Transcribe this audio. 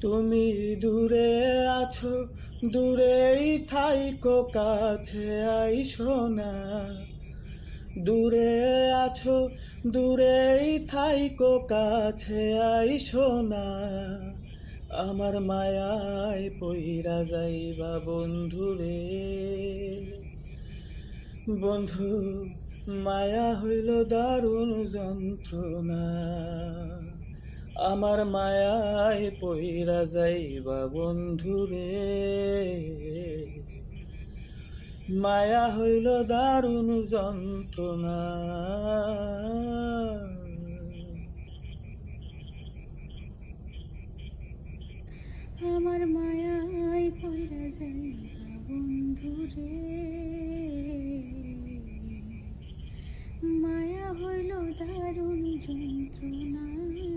তুমি দূরে আছো, দূরেই থাইকো, কাছে আইসো না। দূরে আছো, দূরেই থাইকো, কাছে আইসো না। আমার মায়ায় পইরা যাইবা বন্ধুরে। বন্ধু, মায়া হইল দারুণ যন্ত্রণা। আমার মায়ায় পইরা যাইবা বন্ধুরে। মায়া হইল দারুণ যন্ত্রণা। আমার মায়ায় পইরা যাইবা বন্ধুরে। মায়া হইল দারুণ যন্ত্রণা।